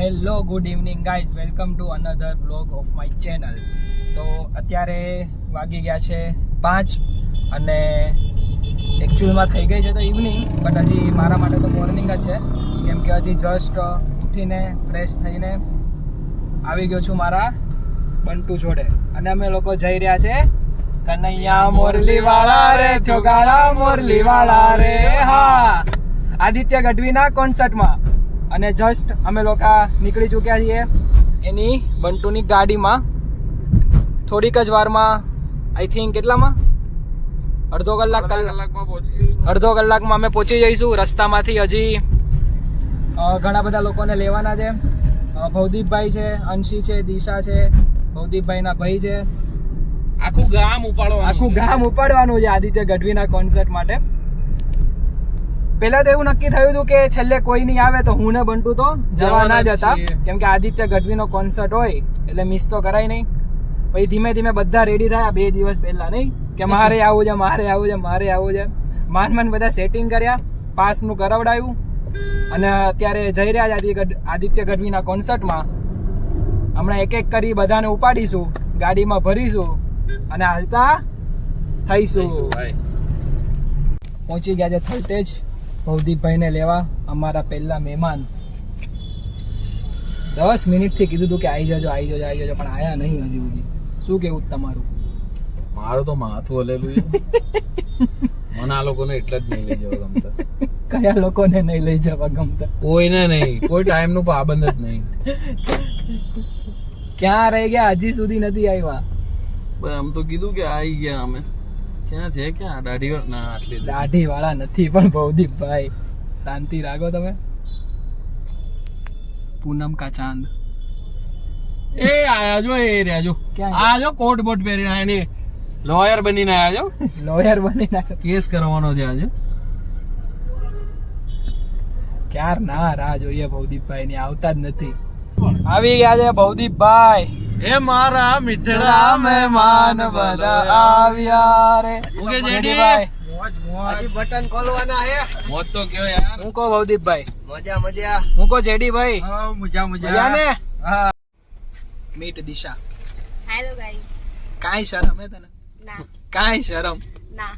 Hello good evening guys, welcome to another blog of my channel. તો અત્યારે વાગી ગયા છે 5 અને એકચ્યુઅલમાં થઈ ગઈ છે તો ઇવનિંગ, બટ હજી મારા માટે તો મોર્નિંગ જ છે, કેમ કે હજી જસ્ટ ઉઠીને ફ્રેશ થઈને આવી ગયો છું મારા બંટુ જોડે અને અમે લોકો જઈ રહ્યા છે કનૈયા મોરલીવાળા રે ચોગાળા મોરલીવાળા રે, હા, આદિત્ય ગઢવીના કોન્સર્ટમાં. અને જસ્ટ અમે લોકો નીકળી ચૂક્યા છીએ એની બંટુની ગાડીમાં. થોડીક જ વારમાં, આઈ થિંક કેટલામાં, અડધો કલાકમાં અમે પહોંચી જઈશું. રસ્તામાંથી હજી ઘણા બધા લોકોને લેવાના છે. ભવદીપભાઈ છે, અંશી છે, દિશા છે, ભવદીપભાઈના ભાઈ છે. આખું ગામ ઉપાડવાનું છે આદિત્ય ગઢવીના કોન્સર્ટ માટે. પેલા તો એવું નક્કી થયું હતું કે છેલ્લે કોઈ નહીં આવે તો હું ને બંટુ તો જવા ના જતા, કેમ કે આદિત્ય ગઢવીનો કોન્સર્ટ હોય એટલે મિસ તો કરાય નહીં. પછી ધીમે ધીમે બધા રેડી થયા 2 દિવસ પહેલા, નહીં કે મારે આવું છે, મારે આવું છે, મારે આવું છે. માંડ બધા સેટિંગ કર્યા, પાસનું કરાવડાયું અને અત્યારે જઈ રહ્યા છે આદિત્ય ગઢવીના કોન્સર્ટમાં. હમણાં એક એક કરી બધાને ઉપાડીશું, ગાડીમાં ભરીશું અને હાલતા થઈશું. પહોંચી ગયા છે થલતેજ ભવદીપભાઈને લેવા, અમારા પહેલા મહેમાન. 10 મિનિટથી કીધું હતું કે આવી જજો પણ આયા નહીં હજી સુધી. શું કેવું તમારું? મારું તો માથું હલેલું છે. મને આ લોકોને એટલે જ નહીં લઈ જવા ગમતા. કયા લોકોને નહીં લઈ જવા ગમતા? કોઈને નહીં, કોઈ ટાઈમ નું પાબંદ જ નહીં. ક્યાં રહી ગયા? હજી સુધી નથી આવ્યા. આમ તો કીધું કે આવી ગયા અમે. ક્યાં છે? ક્યાં દાઢી વાળા નથી પણ ભવદીપભાઈ, શાંતિ રાખો તમે. પૂનમ કા ચાંદ એ આયા જો, એ રહ્યા જો, આ જો કોટ બોટ પહેરીને આયા ને લોયર બનીને આયા જો. લોયર બનીને કેસ કરવાનો છે આજે. ક્યાર ના રાહ જોઈએ ભવદીપભાઈ ની, આવતા જ નથી. આવી ગયા છે ભવદીપભાઈ. એ મારા મીઠડા મહેમાન બધા આવ્યા રે. ઓકે જેડીભાઈ, હજી બટન ખોલવાના હે. મોજ તો કયો યાર. હું કહો ભવદીપભાઈ? મજા. હું કહો જેડીભાઈ? હા મજા ને. હા, મીટ દિશા. Hello guys. કાઈ શરમ હે તને? ના. કાઈ શરમ ના.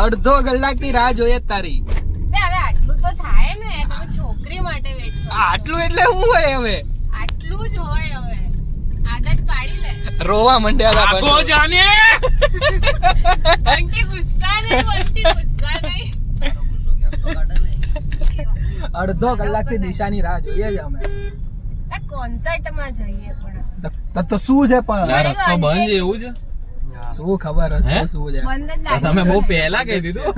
અડધો કલાકથી રાહ જોઈએ તારી. બે હવે આટલું તો થાય ને, તમે છોકરી માટે વેટ કરો. આટલું એટલે શું હોય હવે? આટલું જ હોય હવે. આદત પાડી લે. રોવા મંડ્યા હતા આગો જાને. બંટી ગુસ્સા નહીં. અડધો કલાકથી દિશાની રાહ જોઈએ છે અમે. આ કોન્સર્ટમાં જઈએ પણ તો શું છે પણ? રસ્તો બંધ છે એવું છે. શું ખબર રસ્તો શું છે? બંધ જ લાગે. તમે બહુ પહેલા કહી દીધું.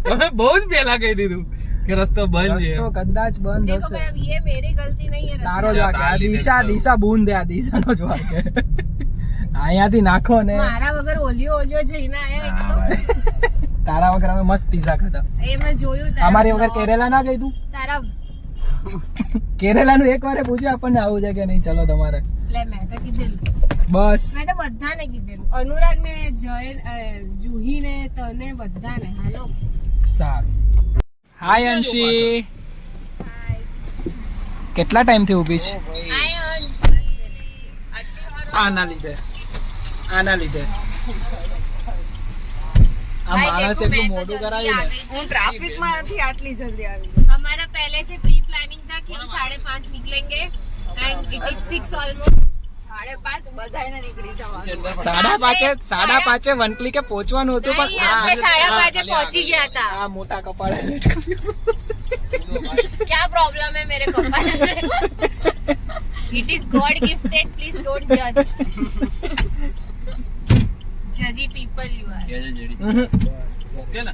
તમે બહુ જ પહેલા કહી દીધું કે રસ્તો બંધ છે. રસ્તો કદાચ બંધ देखो હશે. भाई, ये मेरी गलती नहीं है. તારો જ વાંક. આ દિશા બૂંદ, આ દિશાનો જ વાંક છે. અહીંયાથી નાખો ને. મારા વગર ઓલિયો જઈને આયા એક તો. તારા વગર અમે મસ્ત પીઝા ખાતા. એ મેં જોયું. અમારી વગર કેરેલા ના ગઈ તું? તારા કેરેલાનું એક વારે પૂછ્યું આપણને આવું છે કે નહીં, ચલો તમારે. લે મેં તો કીધેલું. બસ મેં તો બધાને કીધેલું. અનુરાગ ને, જૂહી ને, તને બધાને. હાલો. સારું. હાય અંશી. કેટલા ટાઈમ થી ઊભી છે? આના લીધે આ માણસ એટલું મોડું કરાવ્યું ને. હું ટ્રાફિક માં નથી આટલી જલ્દી આવી. हमारा पहले से प्री प्लानिंग था कि हम 5:30 निकलेंगे एंड इट इज 6 ऑलमोस्ट. 5:30 બધાને નીકળી જવાનું. 5:30 વનકલી કે પહોંચવાનું હતું પણ આપણે 5:30 પહોંચી ગયા હતા. આ મોટા કપાળે क्या प्रॉब्लम है मेरे कपाल से? It is God gifted, please don't जज. जजी पीपल यू आर. ઓકે ને.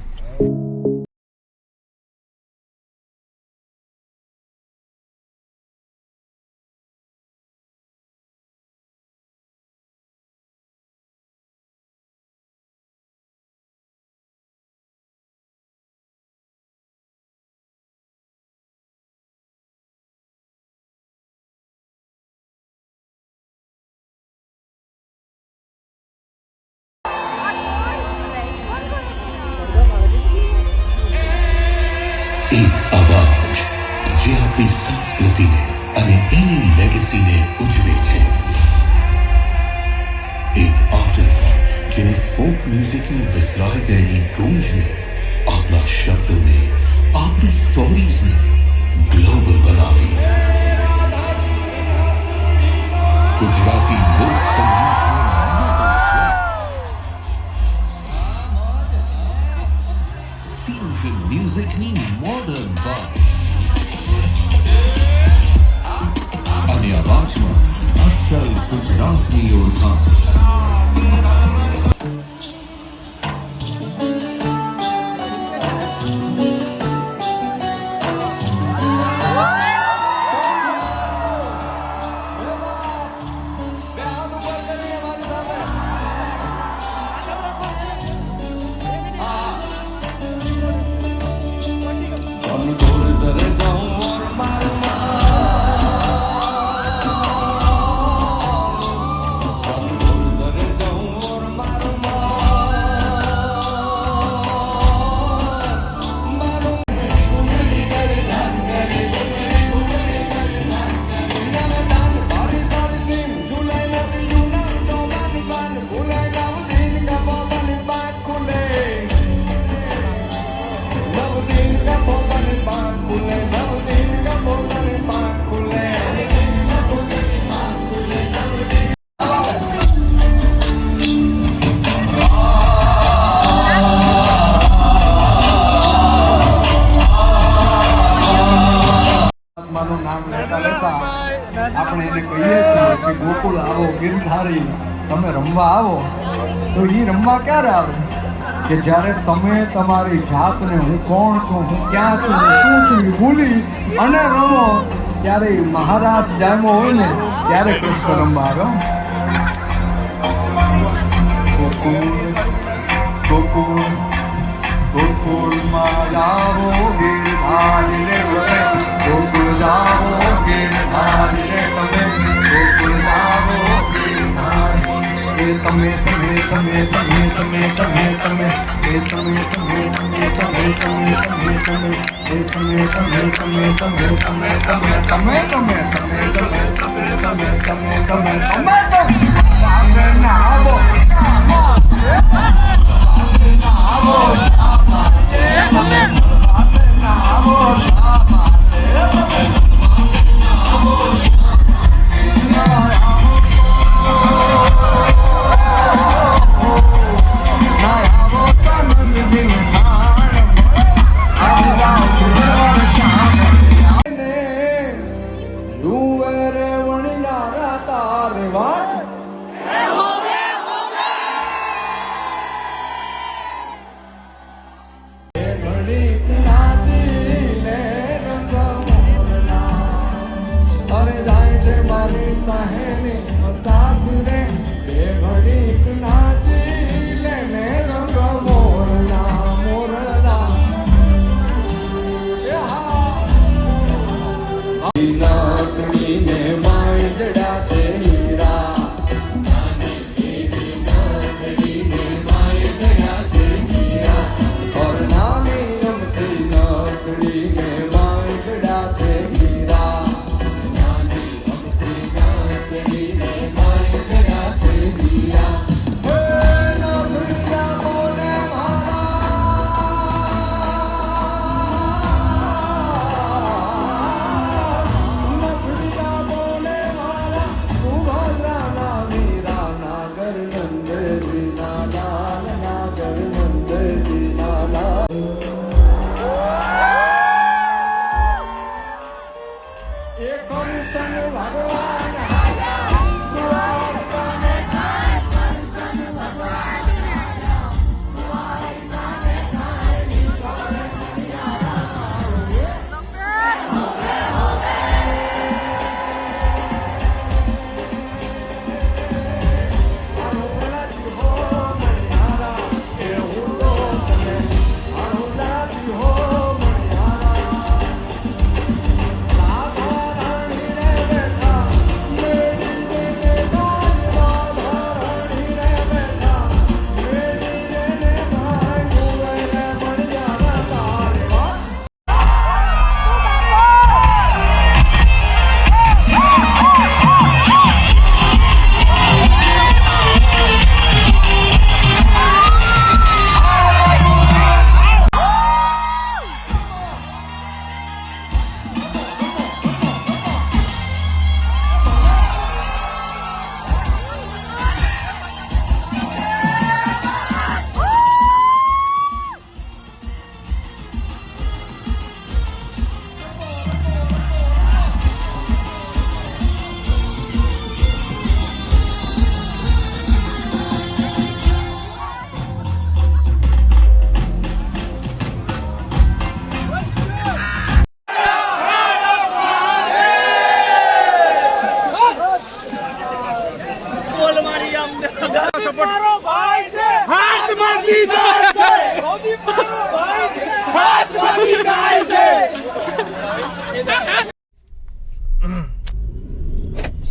एक आवाज जो अपनी संस्कृति ने અને એની લેગેસીને ઉજવે છે. એક આર્ટિસ્ટ જેને ફોક મ્યુઝિકની વિસરાઈ ગયેલી ગૂંજને, આપણા શબ્દોને, આપણી સ્ટોરીઝને ગ્લોબલ બનાવી. ગુજરાતી લોક સંગીતનો નવો સ્વર. ફ્યુઝન મ્યુઝિકની મોડર્ન વાઇબ અને અવાજમાં અસલ ગુજરાતની ઓળખાણ. આપણે એને કહીએ છીએ કે ગોકુળ આવો ગિરધારી, તમે રમવા આવો. તો એ રમવા ક્યારે આવે? કે જ્યારે તમે તમારી જાતને હું કોણ છું, હું ક્યાં છું, હું શું છું એ ભૂલી અને રમો. ત્યારે મહારાજ જામ્યો હોય ને ત્યારે કૃષ્ણ રમવા આવ્યો. ગોકુળ ગોકુળ ગોકુળમાં આવો ગિરધારી રે તમે, ગોકુળ આવો ગિરધારી રે તમે, ગોકુળ આવો ગિરધારી. તમે તમે તમે તમે તમે તમે તમે એ તમે તમે તમે તમે તમે તમે તમે એ તમે તમે તમે તમે તમે તમે તમે તમે તમે તમે તમે તમે તમે તમે આવો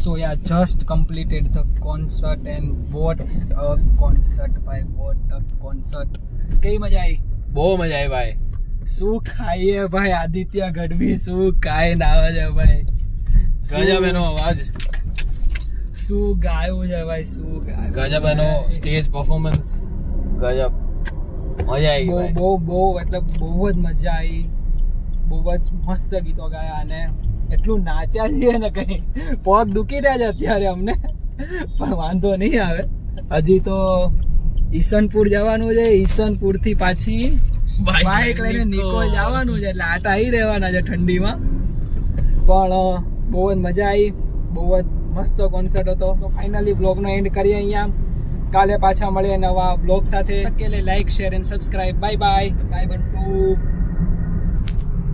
So yeah, just completed the concert and what a concert ભાઈ, what a concert. કેવી મજા આવી? બહુ મજા આવી ભાઈ. શું ખાઈએ ભાઈ? આદિત્ય ગઢવી શું ખાઈ નાવે છે ભાઈ? ગજબ એનો અવાજ, શું ગાયું છે ભાઈ? શું ગાયું? ગજબ એનો સ્ટેજ પરફોર્મન્સ, ગજબ મજા આવી બહુ ભાઈ. બહુ બહુ એટલે બહુ જ મજા આવી. બહુ જ મસ્ત ગીતો ગાયા અને એટલું નાચ્યા છીએ ને કઈ પગ દુખી રહ્યા છે અત્યારે અમને, પણ વાંધો નહીં આવે. હજી તો ઈસનપુર જવાનું છે, ઈસનપુર થી પાછી બાઇક લઈને નિકોલ જવાનું છે, એટલે આટા આવી રહેવાના છે ઠંડીમાં. પણ બહુ જ મજા આવી, બહુ જ મસ્ત કોન્સર્ટ હતો. તો ફાઇનલી બ્લોગનો એન્ડ કરીએ અહીંયા. કાલે પાછા મળીએ નવા બ્લોગ સાથે. Like, share and subscribe. Bye bye bye બંટુ.